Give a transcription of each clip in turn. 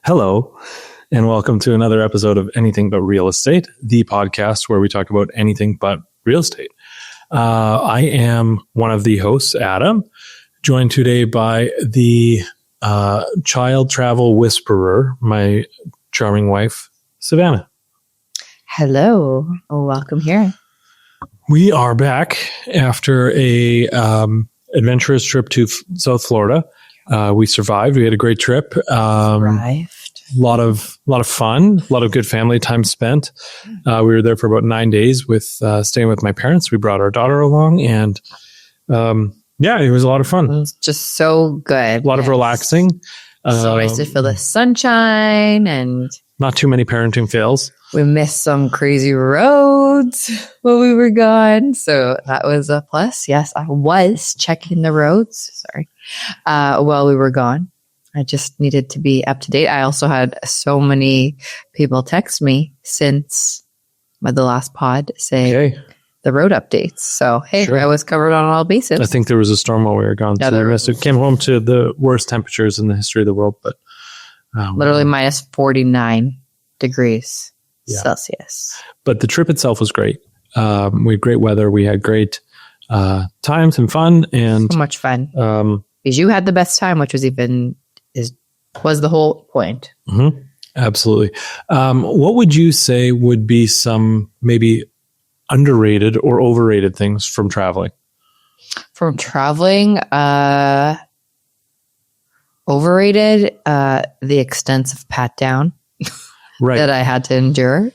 Hello, and welcome to another episode of Anything But Real Estate, the podcast where we talk about anything but real estate. I am one of the hosts, Adam, joined today by the child travel whisperer, my charming wife, Savanna. Hello, welcome here. We are back after a adventurous trip to South Florida. We survived. We had a great trip. Arrived. A lot of fun, a lot of good family time spent. We were there for about 9 days with staying with my parents. We brought our daughter along, and it was a lot of fun. It was just so good. A lot of relaxing. So nice to feel the sunshine, and not too many parenting fails. we missed some crazy roads while we were gone. So that was a plus. Yes, I was checking the roads. Sorry. While we were gone. I just needed to be up to date. I also had so many people text me since the last pod saying the road updates. So, hey, sure. I was covered on all bases. I think there was a storm while we were gone. Yeah, so we missed it. Came home to the worst temperatures in the history of the world. But literally minus 49 degrees Celsius. But the trip itself was great. We had great weather. We had great times and fun. And so much fun. Because you had the best time, which was the whole point. Mm-hmm. Absolutely. What would you say would be some maybe underrated or overrated things from traveling? From traveling, overrated, the extensive pat down that I had to endure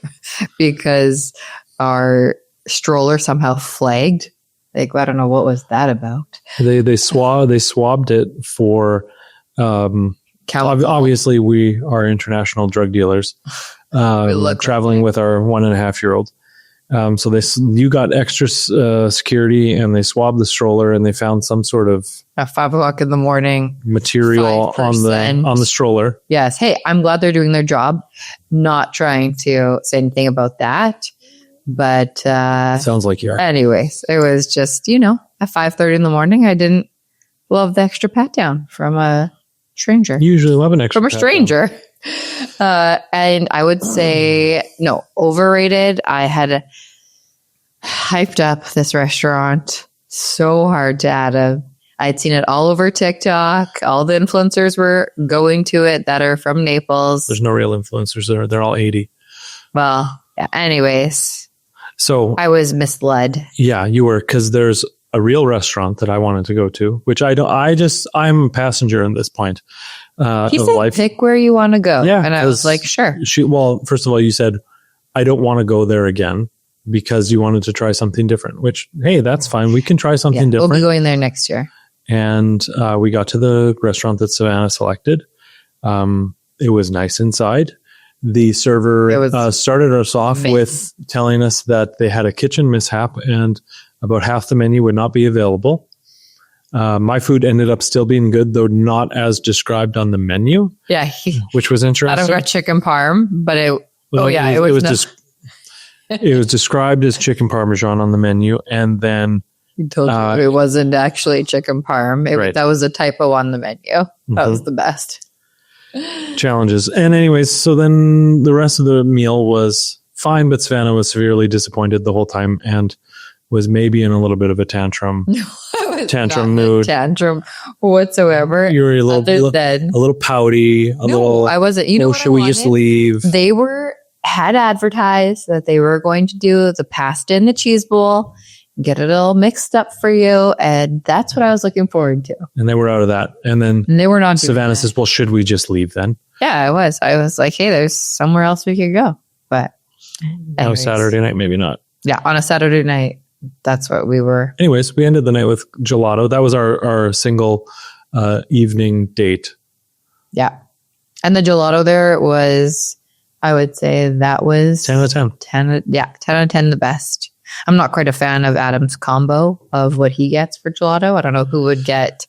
because our stroller somehow flagged. Like, I don't know what was that about. They swabbed it for. Obviously, we are international drug dealers. Traveling with our 1.5-year-old. So you got extra security, and they swabbed the stroller, and they found some sort of at 5:00 in the morning material 5%. on the stroller. Yes. Hey, I'm glad they're doing their job. Not trying to say anything about that, but sounds like you are. Anyways, it was just at 5:30 in the morning. I didn't love the extra pat down from a stranger. You usually love an extra from a stranger. And I would say, no, overrated. I had hyped up this restaurant so hard to Adam. I'd seen it all over TikTok. All the influencers were going to it that are from Naples. There's no real influencers there. They're all 80. Well, yeah, anyways. So I was misled. Yeah, you were, because there's a real restaurant that I wanted to go to, which I'm a passenger at this point he of said, life. Pick where you want to go. Yeah, and I was like, sure. First of all, you said, I don't want to go there again because you wanted to try something different, which, hey, that's fine. We can try something different. We'll be going there next year. And we got to the restaurant that Savanna selected. It was nice inside. The server started us off with telling us that they had a kitchen mishap and about half the menu would not be available. My food ended up still being good, though not as described on the menu. Yeah. Which was interesting. I got chicken parm, but it was described as chicken parmesan on the menu. And then he told you it wasn't actually chicken parm. That was a typo on the menu. That was the best. Challenges. And anyways, so then the rest of the meal was fine, but Savanna was severely disappointed the whole time and was maybe in a little bit of a tantrum. No, I was tantrum not mood. Tantrum whatsoever. You were a little pouty. I wasn't. Should we just leave? They had advertised that they were going to do the pasta and the cheese bowl, get it all mixed up for you, and that's what I was looking forward to. And they were out of that. And then they were not. Savanna says, well, should we just leave then? Yeah, I was. I was like, hey, there's somewhere else we could go. But on a Saturday night, maybe not. Yeah, on a Saturday night. That's what we were. Anyways, we ended the night with gelato. That was our single evening date. Yeah. And the gelato there was, I would say that was 10 out of 10. 10 out of 10, the best. I'm not quite a fan of Adam's combo of what he gets for gelato. I don't know who would get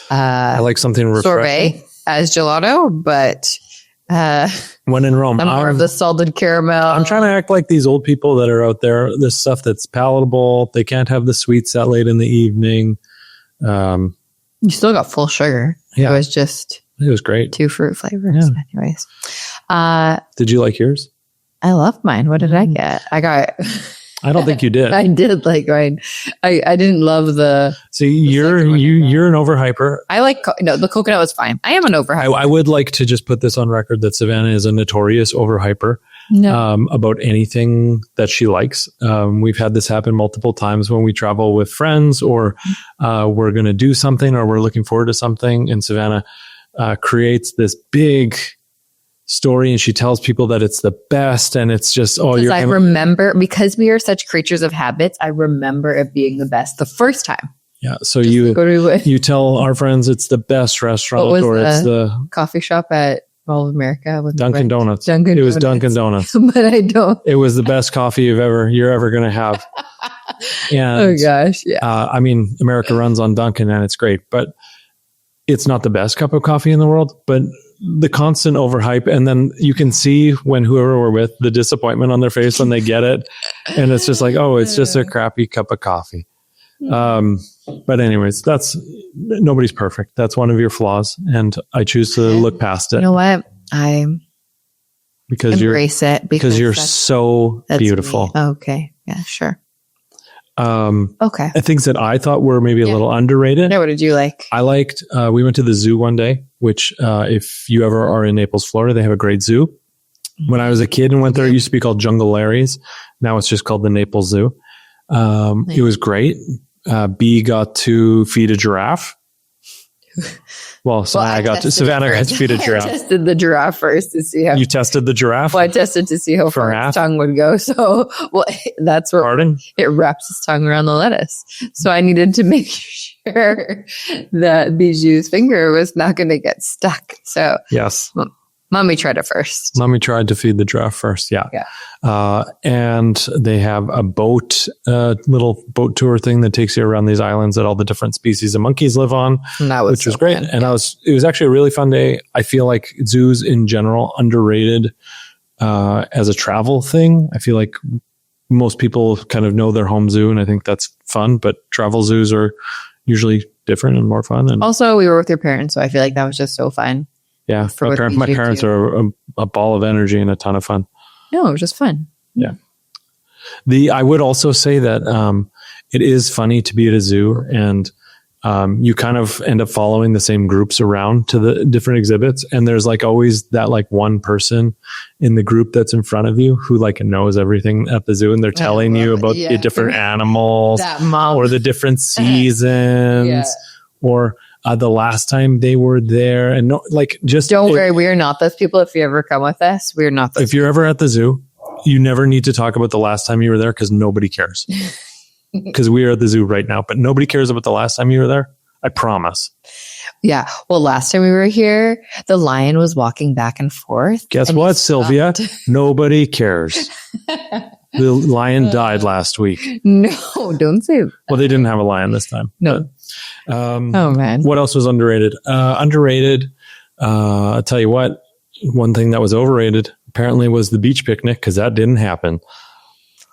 I like something refreshing. Sorbet as gelato, but when in Rome, I'm more of the salted caramel. I'm trying to act like these old people that are out there. This stuff that's palatable. They can't have the sweets that late in the evening. You still got full sugar. Yeah. It was just It was great. 2 fruit flavors. Yeah. Anyways. Did you like yours? I love mine. What did I get? I don't think you did. I did like mine. I didn't love the. See, you're an overhyper. I like the coconut was fine. I am an overhyper. I would like to just put this on record that Savanna is a notorious overhyper. No. About anything that she likes. We've had this happen multiple times when we travel with friends, or we're going to do something, or we're looking forward to something, and Savanna creates this big story, and she tells people that it's the best, and it's just I remember, because we are such creatures of habits, I remember it being the best the first time. Yeah, so you tell our friends it's the best restaurant, or it's the coffee shop at Mall of America with Dunkin' Donuts. It was Dunkin' Donuts, but I don't. It was the best coffee you're ever going to have. And, oh gosh, yeah. I mean, America runs on Dunkin', and it's great, but it's not the best cup of coffee in the world. But the constant overhype, and then you can see when whoever we're with, the disappointment on their face when they get it, and it's just like, oh, it's just a crappy cup of coffee. But anyways, nobody's perfect. That's one of your flaws, and I choose to look past it. You know what? I embrace it because you're so beautiful. Okay, yeah, sure. Okay. Things that I thought were maybe a little underrated. Yeah, what did you like? I liked, we went to the zoo one day, which if you ever are in Naples, Florida, they have a great zoo. When I was a kid and went there, it used to be called Jungle Larry's. Now it's just called the Naples Zoo. It was great. B got to feed a giraffe. Savannah got to feed a giraffe. I tested the giraffe first to see how. You tested the giraffe? Well, I tested to see how far its tongue would go. So, that's where it wraps its tongue around the lettuce. So I needed to make sure that Bijou's finger was not going to get stuck. So yes. Mommy tried it first. Mommy tried to feed the giraffe first. Yeah. And they have a little boat tour thing that takes you around these islands that all the different species of monkeys live on, which was great. Fun. And it was actually a really fun day. I feel like zoos in general underrated as a travel thing. I feel like most people kind of know their home zoo, and I think that's fun, but travel zoos are usually different and more fun. And also, we were with your parents, so I feel like that was just so fun. Yeah, my parents are a ball of energy and a ton of fun. No, it was just fun. Yeah. I would also say that it is funny to be at a zoo, and you kind of end up following the same groups around to the different exhibits. And there's like always that like one person in the group that's in front of you who like knows everything at the zoo, and they're telling you about the different animals or the different seasons or the last time they were there. And don't worry, we are not those people. If you ever come with us, we're not those people. If you're ever at the zoo, you never need to talk about the last time you were there, because nobody cares. Because we are at the zoo right now, but nobody cares about the last time you were there. I promise. Yeah. Well, last time we were here, the lion was walking back and forth. Guess what, Sylvia? Nobody cares. The lion died last week. No, don't say that. Well, they didn't have a lion this time. No. Oh, man. What else was underrated? Underrated. I'll tell you what, one thing that was overrated apparently was the beach picnic, because that didn't happen.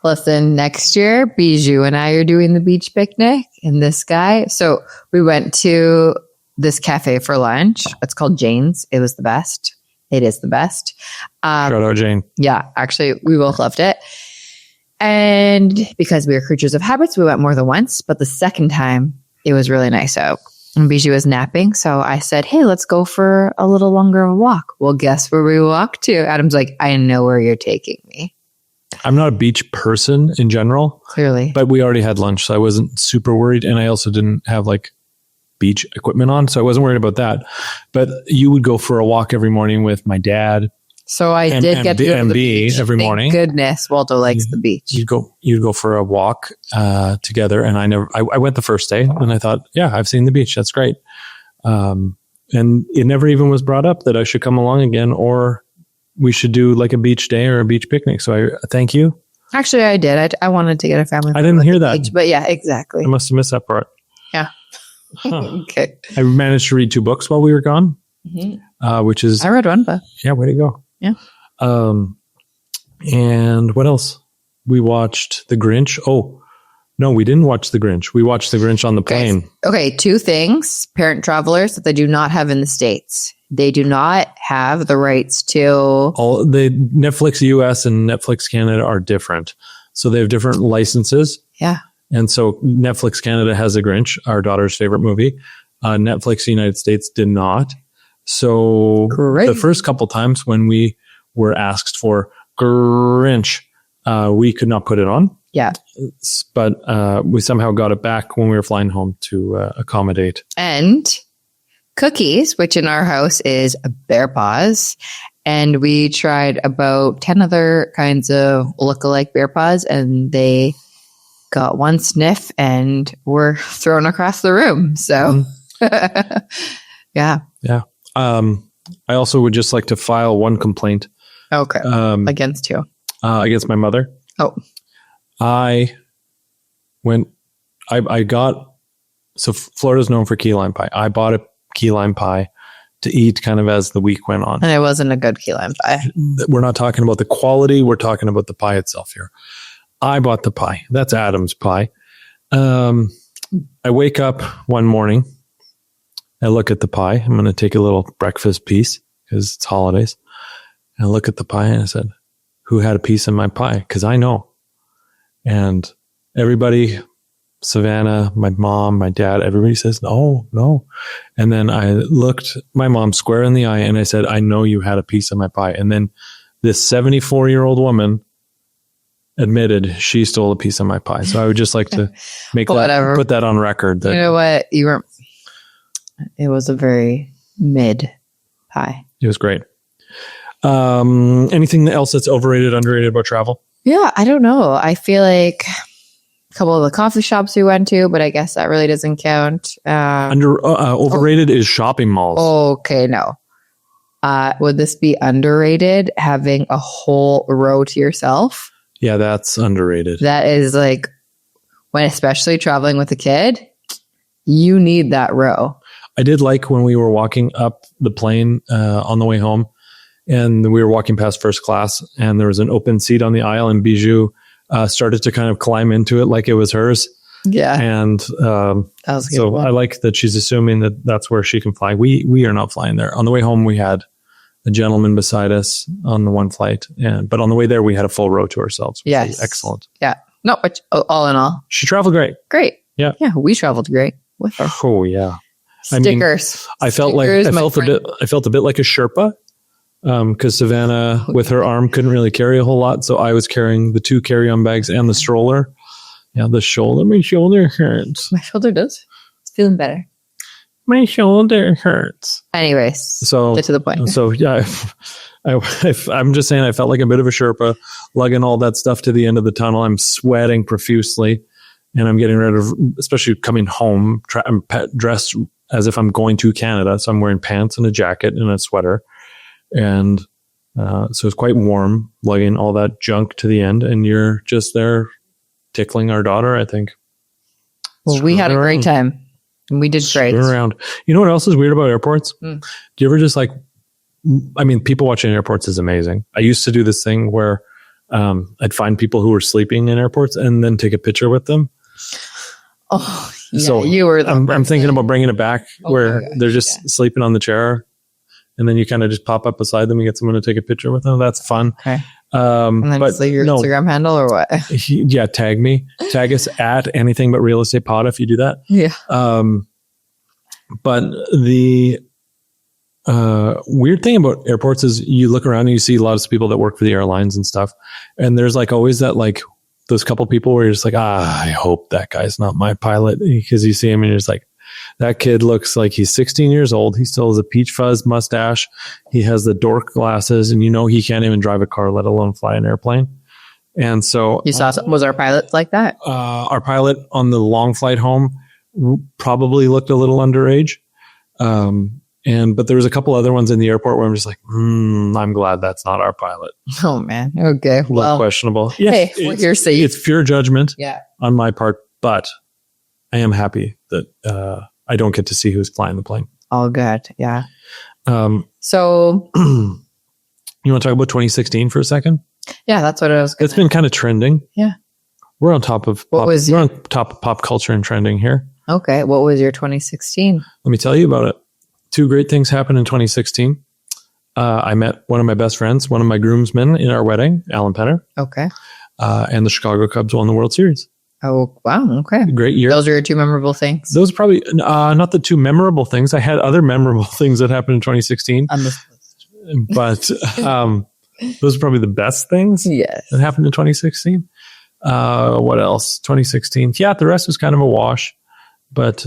Listen, next year, Bijou and I are doing the beach picnic, and this guy. So we went to this cafe for lunch. It's called Jane's. It was the best. It is the best. Shout out, Jane. Yeah, actually, we both loved it. And because we are creatures of habits, we went more than once. But the second time, it was really nice out. And Bijou was napping. So I said, hey, let's go for a little longer of a walk. Well, guess where we walked to? Adam's like, I know where you're taking me. I'm not a beach person in general. Clearly. But we already had lunch, so I wasn't super worried. And I also didn't have like beach equipment on, so I wasn't worried about that. But you would go for a walk every morning with my dad. So I did get to go to the beach every morning. Thank goodness Waldo likes the beach. You'd go for a walk together, and I went the first day, and I thought, yeah, I've seen the beach. That's great. And it never even was brought up that I should come along again, or we should do like a beach day or a beach picnic. So I thank you. Actually, I did. I wanted to get a family. I didn't hear that. Beach, but yeah, exactly. I must have missed that part. Yeah. Huh. Okay. I managed to read 2 books while we were gone, which is... I read 1 book. Yeah, way to go. Yeah. And what else? We watched The Grinch. Oh, no, we didn't watch The Grinch. We watched The Grinch on the plane. Okay, 2 things. Parent travelers that they do not have in the States. They do not have the rights to all the Netflix US and Netflix Canada are different. So they have different licenses. Yeah. And so Netflix Canada has The Grinch, our daughter's favorite movie. Netflix United States did not. So the first couple times when we were asked for Grinch, we could not put it on. Yeah. But we somehow got it back when we were flying home to accommodate. And Cookies, which in our house is bear paws. And we tried about 10 other kinds of look-alike bear paws, and they got one sniff and were thrown across the room. So, yeah. Yeah. I also would just like to file one complaint. Okay. Against who? Against my mother. Oh. So Florida's known for key lime pie. I bought a key lime pie to eat kind of as the week went on. And it wasn't a good key lime pie. We're not talking about the quality. We're talking about the pie itself here. I bought the pie. That's Adam's pie. I wake up one morning. I look at the pie. I'm going to take a little breakfast piece because it's holidays. And I look at the pie and I said, who had a piece of my pie? Because I know. And everybody, Savanna, my mom, my dad, everybody says, no. And then I looked my mom square in the eye and I said, I know you had a piece of my pie. And then this 74-year-old woman admitted she stole a piece of my pie. So I would just like to put that on record. That, you know what? It was a very mid pie. It was great. Anything else that's overrated, underrated about travel? Yeah, I don't know. I feel like a couple of the coffee shops we went to, but I guess that really doesn't count. Overrated is shopping malls. Okay, no. Would this be underrated, having a whole row to yourself? Yeah, that's underrated. That is like, when especially traveling with a kid, you need that row. I did like when we were walking up the plane on the way home, and we were walking past first class, and there was an open seat on the aisle, and Bijou started to kind of climb into it like it was hers. Yeah. And that was a good so one. I like that she's assuming that that's where she can fly. We are not flying there. On the way home, we had a gentleman beside us on the one flight, but on the way there, we had a full row to ourselves. Which was excellent. Yeah. No, but all in all, she traveled great. Great. Yeah. Yeah. We traveled great with her. Oh yeah. Stickers. I felt a bit like a Sherpa. Because Savanna, with her arm, couldn't really carry a whole lot. So I was carrying the 2 carry-on bags and the stroller. Yeah, my shoulder hurts. My shoulder does. It's feeling better. My shoulder hurts. Anyways, so get to the point. So yeah, I'm just saying I felt like a bit of a Sherpa, lugging all that stuff to the end of the tunnel. I'm sweating profusely, and I'm getting rid of, especially coming home, I'm dressed as if I'm going to Canada. So I'm wearing pants and a jacket and a sweater. And so it's quite warm, lugging all that junk to the end, and you're just there tickling our daughter, I think. Well, we had a great time. And we did great. Around. You know what else is weird about airports? Do you ever just people watching airports is amazing. I used to do this thing where I'd find people who were sleeping in airports and then take a picture with them. Oh, yeah, so you were. I'm thinking about bringing it back where they're just sleeping on the chair. And then you kind of just pop up beside them and get someone to take a picture with them. That's fun. Okay. And then just leave your Instagram handle or what? Yeah, tag me. Tag us at anything but real estate pod if you do that. Yeah. But the weird thing about airports is you look around and you see a lot of people that work for the airlines and stuff. And there's always that those couple people where you're just I hope that guy's not my pilot, because you see him and you're just that kid looks like he's 16 years old. He still has a peach fuzz mustache. He has the dork glasses, and he can't even drive a car, let alone fly an airplane. And so you saw, was our pilot like that? Our pilot on the long flight home probably looked a little underage. But there was a couple other ones in the airport where I'm just I'm glad that's not our pilot. Oh man. Okay. Well, questionable. Yes, hey, you're safe. It's pure judgment. Yeah. On my part, but I am happy that I don't get to see who's flying the plane. All good. Yeah. So you want to talk about 2016 for a second? Yeah, that's what I was going to. It's been kind of trending. Yeah. We're on top of pop culture and trending here. Okay. What was your 2016? Let me tell you about it. Two great things happened in 2016. I met one of my best friends, one of my groomsmen in our wedding, Alan Penner. Okay. And the Chicago Cubs won the World Series. Oh, wow. Okay. Great year. Those are your two memorable things. Those are probably not the two memorable things. I had other memorable things that happened in 2016. On this list. But those are probably the best things Yes. that happened in 2016. What else? 2016. Yeah, the rest was kind of a wash. But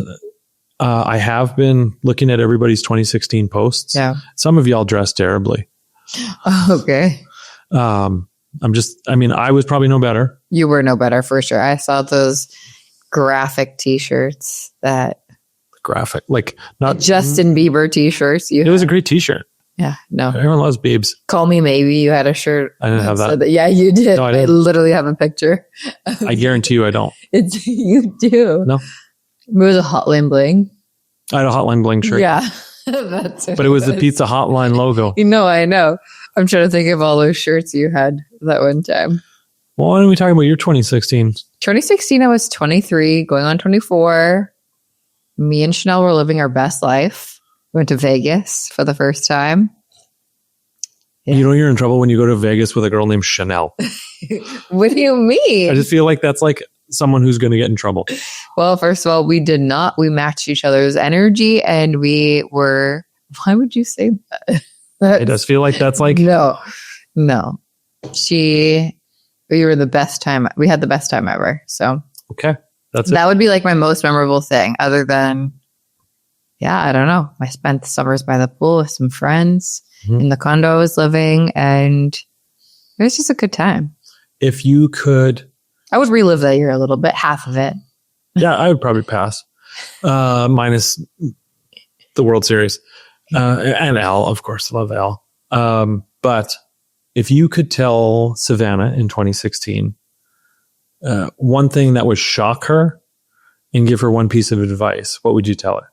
I have been looking at everybody's 2016 posts. Yeah. Some of y'all dressed terribly. Okay. I was probably no better. You were no better for sure. I saw those graphic t-shirts that Graphic, like not Justin Bieber t-shirts. It was a great t-shirt. Yeah, no. Everyone loves Biebs. Call Me Maybe. You had a shirt. I didn't have that. Yeah, you did. No, I I didn't. literally have a picture. I guarantee you I don't. You do. No. It was a Hotline Bling. I had a Hotline Bling shirt. Yeah. That's But it was the Pizza Hotline logo. I know. I'm trying to think of all those shirts you had that one time. Well, why don't we talk about your 2016? 2016, I was 23, going on 24. Me and Chanel were living our best life. We went to Vegas for the first time. Yeah. You know you're in trouble when you go to Vegas with a girl named Chanel. What do you mean? I just feel like that's like someone who's going to get in trouble. Well, first of all, we did not. We matched each other's energy and we were, why would you say that? It does feel like that's like... No. We were the best time. We had the best time ever. So Okay. That's that would be like my most memorable thing other than, I don't know. I spent the summers by the pool with some friends in the condo I was living and it was just a good time. If you could... I would relive that year a little bit, half of it. Yeah, I would probably pass. Minus the World Series. And Al, of course. Love Al. But if you could tell Savanna in 2016 one thing that would shock her and give her one piece of advice, what would you tell her?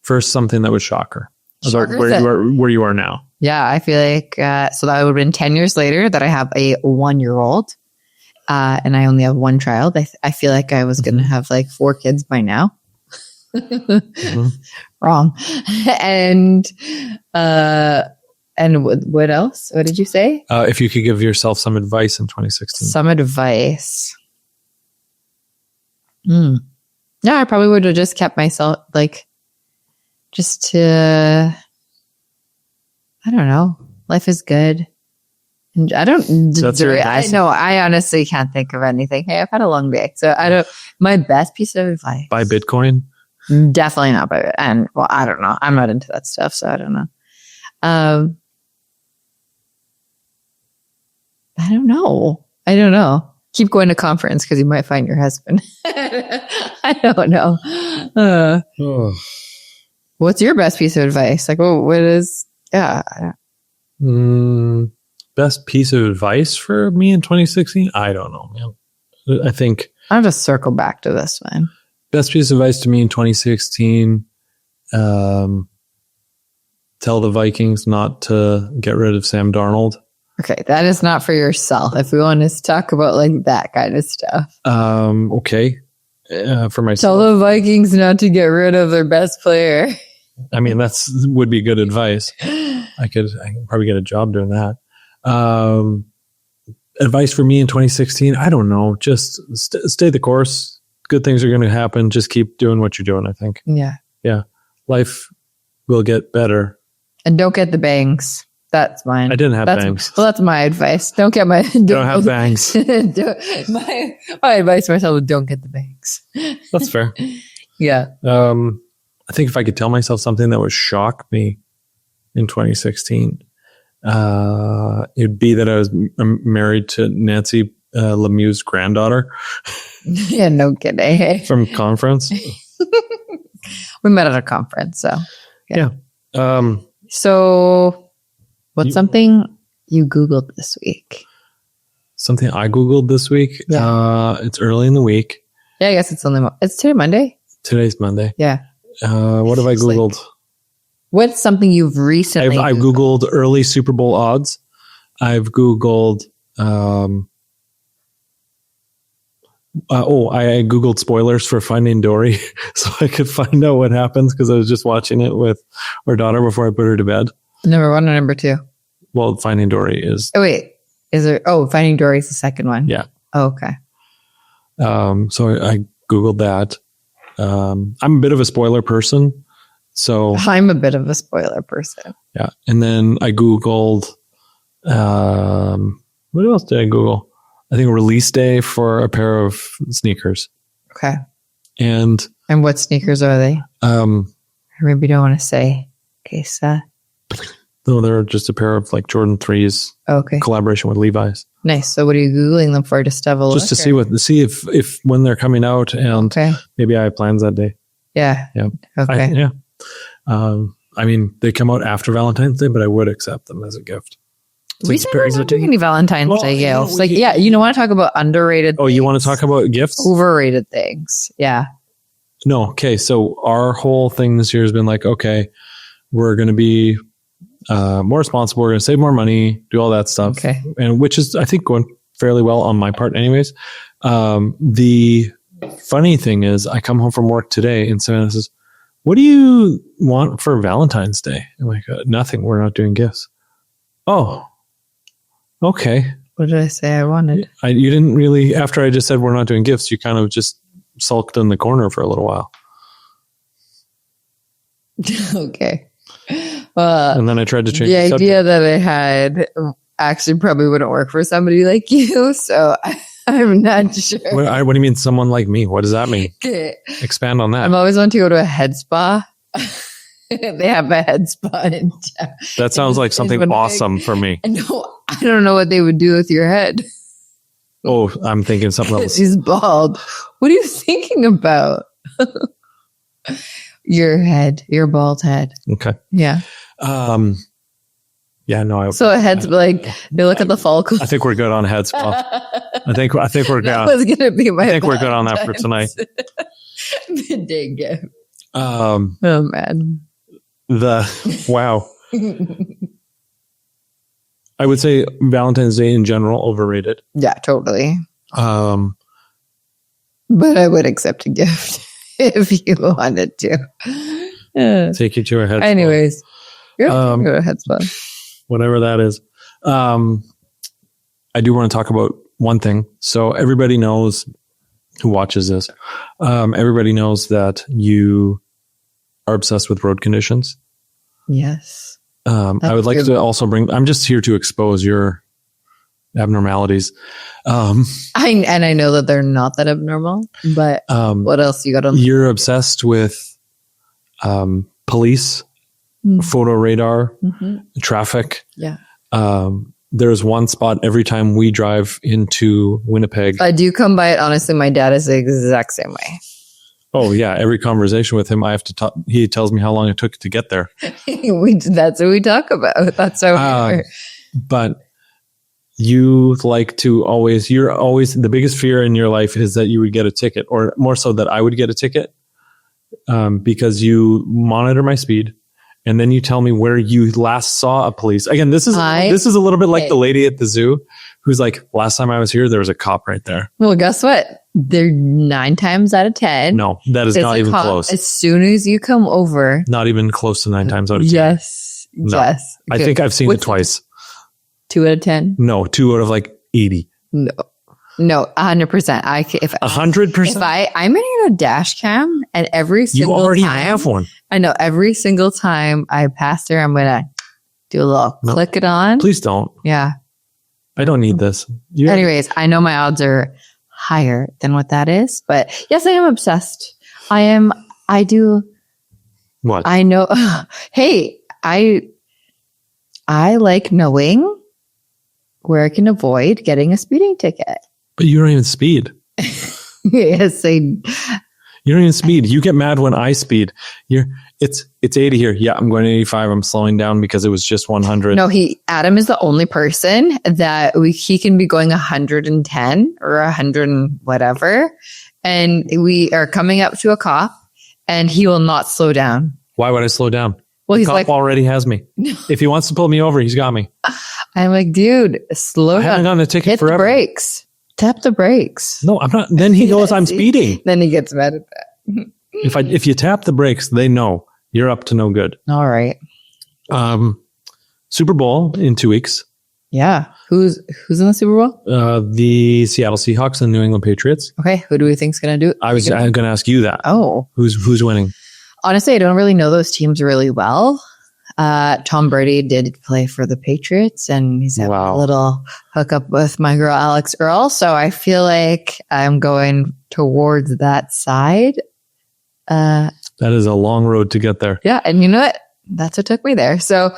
First, something that would shock her. Where you are now. Yeah, I feel like, so that would have been 10 years later that I have a 1-year-old and I only have one child. I feel like I was going to have like 4 kids by now. Wrong. And what else? What did you say? If you could give yourself some advice in 2016. Some advice. Yeah, I probably would have just kept myself like, just to, I don't know. Life is good. And I don't, that's your advice? I honestly can't think of anything. Hey, I've had a long day. So my best piece of advice. Buy Bitcoin? Definitely not buy it. And well, I don't know. I'm not into that stuff. So I don't know. I don't know. Keep going to conference because you might find your husband. I don't know. What's your best piece of advice? Like, what is, best piece of advice for me in 2016? I don't know, man. I think I'll just circle back to this one. Best piece of advice to me in 2016, tell the Vikings not to get rid of Sam Darnold. Okay, that is not for yourself. If we want to talk about like that kind of stuff. Okay. For myself. Tell the Vikings not to get rid of their best player. I mean, would be good advice. I can probably get a job doing that. Advice for me in 2016, I don't know. Just stay the course. Good things are going to happen. Just keep doing what you're doing, I think. Yeah. Yeah. Life will get better. And don't get the bangs. That's mine. I didn't have bangs. Well, that's my advice. Don't get don't have bangs. my advice to myself is don't get the bangs. That's fair. Yeah. I think if I could tell myself something that would shock me in 2016, it'd be that I was married to Nancy Lemieux's granddaughter. Yeah, no kidding. From conference. We met at a conference, so yeah. So what's something you Googled this week? Something I Googled this week? Yeah. It's early in the week. Yeah, I guess it's today Monday? Today's Monday. Yeah. What have I Googled? What's something you've recently I've Googled early Super Bowl odds. I've Googled I Googled spoilers for Finding Dory so I could find out what happens because I was just watching it with our daughter before I put her to bed. Number 1 or number 2? Well, Finding Dory is. Oh, wait. Is there? Oh, Finding Dory is the second one. Yeah. Oh, okay. So I Googled that. I'm a bit of a spoiler person. So I'm a bit of a spoiler person. Yeah. And then I Googled, what else did I Google? I think a release day for a pair of sneakers. Okay. And what sneakers are they? Or maybe you don't want to say. Okay, so. No, they're just a pair of like Jordan 3s. Okay. Collaboration with Levi's. Nice. So what are you Googling them for? Just to have a look? Just to see if when they're coming out and maybe I have plans that day. Yeah. Yeah. Okay. I mean, they come out after Valentine's Day, but I would accept them as a gift. We never not doing any Valentine's Day gifts. Want to talk about underrated things? You want to talk about gifts? Overrated things. Yeah. No. Okay. So our whole thing this year has been like, okay, we're going to be more responsible. We're going to save more money, do all that stuff. Okay. And which is, I think, going fairly well on my part anyways. The funny thing is I come home from work today and Savanna says, what do you want for Valentine's Day? I'm like, nothing. We're not doing gifts. Oh, okay. What did I say I wanted? You didn't really, after I just said we're not doing gifts, you kind of just sulked in the corner for a little while. Okay. And then I tried to change the idea that I had actually probably wouldn't work for somebody like you. So I'm not sure. What do you mean someone like me? What does that mean? Okay. Expand on that. I'm always wanting to go to a head spa. They have a head spa in town. That sounds like something awesome for me. No, I don't know what they would do with your head. Oh, I'm thinking something else. She's bald. What are you thinking about? Your head, your bald head. Okay. Yeah. Yeah, no. So a head's like, they look at the follicles. I think we're good on head spa. I think we're good. That was gonna be my. I think we're good on that for tonight. Midday gift. Oh man. Wow. I would say Valentine's Day in general overrated. Yeah, totally. But I would accept a gift if you wanted to. Take you to a head spa. Anyways, you're go to a head spa. Whatever that is. I do want to talk about one thing. So everybody knows who watches this. Everybody knows that you are obsessed with road conditions. Yes. I would like to also I'm just here to expose your abnormalities. I know that they're not that abnormal, but what else you got on? You're obsessed with police, photo radar, traffic. Yeah. There's one spot every time we drive into Winnipeg. I do come by it. Honestly, my dad is the exact same way. Oh yeah. Every conversation with him, I have to talk. He tells me how long it took to get there. That's what we talk about. That's so but you like to you're always, the biggest fear in your life is that you would get a ticket, or more so that I would get a ticket, because you monitor my speed. And then you tell me where you last saw a police. Again, this is a little bit like the lady at the zoo who's like, last time I was here, there was a cop right there. Well, guess what? They're 9 times out of 10. No, that is not even close. As soon as you come over. Not even close to 9 times out of 10. Yes. No. Yes. I think I've seen it twice. 2 out of 10? No, 2 out of like 80. No, 100%. If 100%? I'm in a dash cam, and every single time. You already have one. I know. Every single time I pass her, I'm going to do a little click it on. Please don't. Yeah. I don't need this. Anyways, I know my odds are higher than what that is, but yes, I am obsessed. I do. What? I know. Hey, I like knowing where I can avoid getting a speeding ticket. But you don't even speed. Yes, you don't even speed. You get mad when I speed. It's 80 here. Yeah, I'm going 85. I'm slowing down because it was just 100. No, Adam is the only person that he can be going 110 or 100 and whatever. And we are coming up to a cop and he will not slow down. Why would I slow down? Well, the cop already has me. If he wants to pull me over, he's got me. I'm like, dude, slow down. I haven't gotten a ticket Hit forever. the brakes. Tap the brakes. No, I'm not. Then he goes, I'm speeding. Then he gets mad at that. If you tap the brakes, they know you're up to no good. All right. Super Bowl in 2 weeks. Yeah. Who's in the Super Bowl? The Seattle Seahawks and New England Patriots. Okay. Who do we think's going to do it? I'm going to ask you that. Oh. Who's winning? Honestly, I don't really know those teams really well. Tom Brady did play for the Patriots, and he's having a little hookup with my girl Alex Earl. So I feel like I'm going towards that side. That is a long road to get there. Yeah, and you know what? That's what took me there. So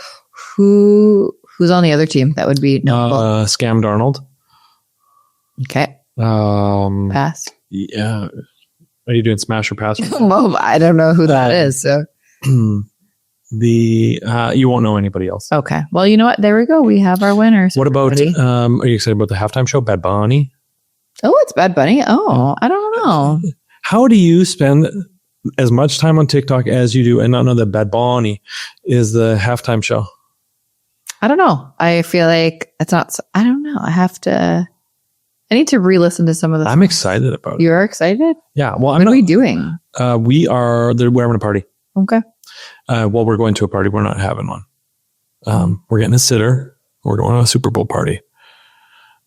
who's on the other team? That would be notable. Scam Darnold. Okay. Pass. Yeah. Are you doing smash or pass? Well, I don't know who that is. So you won't know anybody else. Okay. Well, you know what? There we go. We have our winners. What about? Are you excited about the halftime show? Bad Bunny. Oh, it's Bad Bunny. Oh, I don't know. How do you spend as much time on TikTok as you do and not know that Bad Bunny is the halftime show? I don't know. I feel like it's not. I don't know. I need to re-listen to some of the. I'm excited about it. You're excited? Yeah. Well, what are we doing? We're having a party. Okay. Well, we're going to a party. We're not having one. We're getting a sitter. We're going to a Super Bowl party.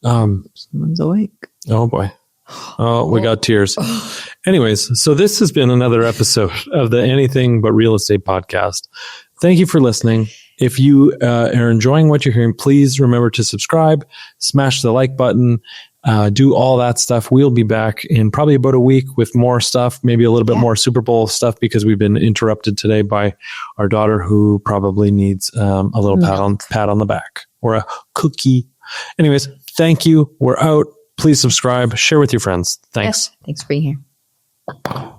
Someone's awake. Oh boy. Oh, we got tears. Anyways, so this has been another episode of the Anything But Real Estate podcast. Thank you for listening. If you are enjoying what you're hearing, please remember to subscribe, smash the like button, do all that stuff. We'll be back in probably about a week with more stuff, maybe a little bit more Super Bowl stuff, because we've been interrupted today by our daughter, who probably needs a little pat on the back or a cookie. Anyways, thank you. We're out. Please subscribe, share with your friends. Thanks. Yes, thanks for being here.